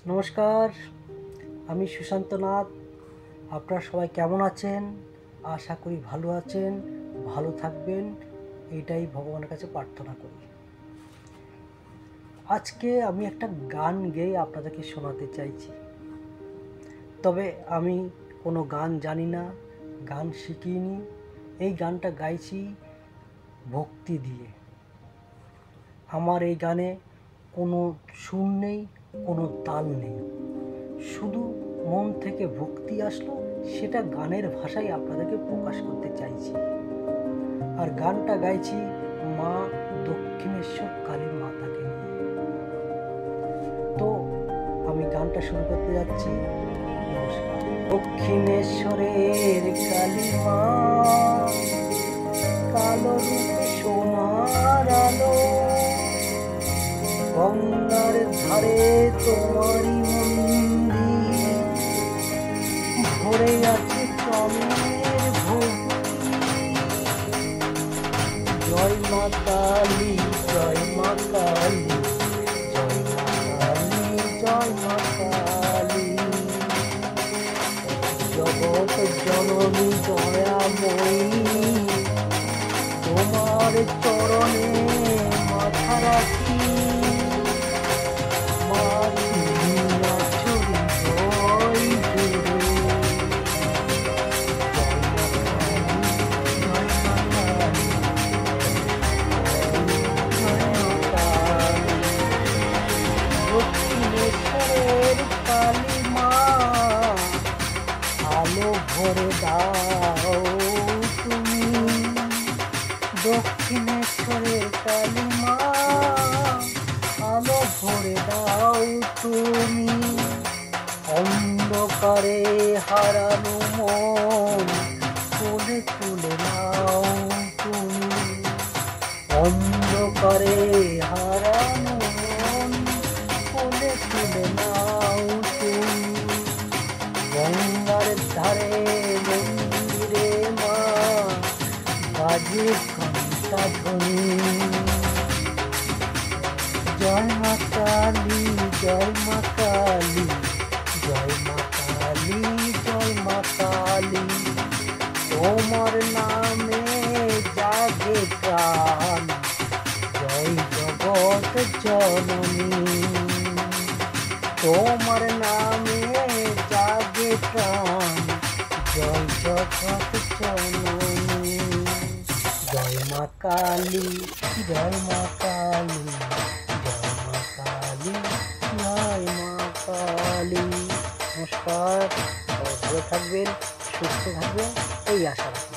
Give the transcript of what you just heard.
নমস্কার, আমি সুশান্ত নাথ। আপনারা সবাই কেমন আছেন? আশা করি ভালো আছেন, ভালো থাকবেন, এটাই ভগবানের কাছে প্রার্থনা করি। আজকে আমি একটা গান গেয়ে আপনাদেরকে শোনাতে চাইছি। তবে আমি কোনো গান জানি না, গান শিখিনি। এই গানটা গাইছি ভক্তি দিয়ে। আমার এই গানে কোনো সুর নেই, কোনো তাল নেই, শুধু মন থেকে ভক্তি আসলো, সেটা গানের ভাষায় আপনাদেরকে প্রকাশ করতে চাইছি। আর গানটা গাইছি মা দক্ষিণেশ্বর কালী মাতাকে নিয়ে। তো আমি গানটা শুরু করতে যাচ্ছি। নমস্কার। দক্ষিণেশ্বরের কালী মা, কালো রূপে সোনার আলো, গঙ্গার ধারে তোমারই মন্দির, ভরে আছে প্রাণের ভক্তি। জয় মা কালী, জয় মা কালী, জয় মা কালী, জয় মা কালী। জগৎ জননী দয়াময়ী, তোমার চরণে মাথা রাখি। দক্ষিণেশ্বরের কালী মা, আলো ভরে দাও তুমি। দক্ষিণেশ্বরের কালী মা, আলো ভরে দাও তুমি। অন্ধকারে হারানো মন কোলে তুলে নাও তুমি। অন্ধকারে হারানো মন কোলে তুলে নাও তুমি। গঙ্গার ধারে মন্দিরে মা, বাজে ঘণ্টা ধ্বনি। জয় মা কালী, জয় মা কালী, জয় মা কালী, জয় মা কালী। তোমার নামে জাগে প্রাণ, জয় জগৎ জননী। তোমার নামে জাগে প্রাণ, জয় জগৎ জননী। জয় মা কালী, জয় মা কালী, জয় মা কালী, জয় মা কালী। নমস্কার, ভালো থাকবেন, সুস্থ থাকবেন, এই আশা রাখি।